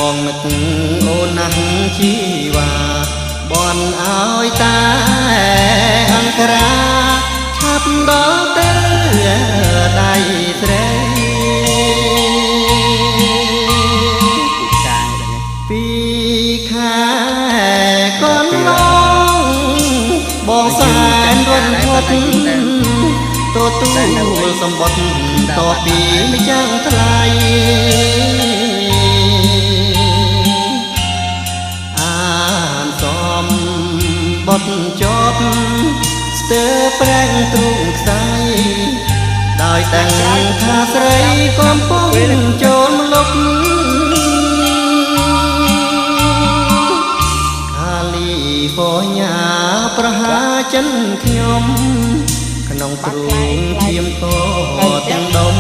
បងនឹកអូនណាស់ជីវ៉ាបនឲ្យតែអង្ក្រាឆាប់ដល់ទៅដៃស្រីពីខែកូនមកបងសែនរត់ហត់ទទួលសម្បត្តិតពីម្ចាំងថ្លៃបត់ចប់ស្ទើរប្រែងទ្រូងខ្សែដោយដឹងថាស្រីកំពុងចូលលុបកាលីហ្វ័រញ៉ាប្រហាចិនខ្ញុំក្នុងទ្រូងធៀមតទាំងដុំ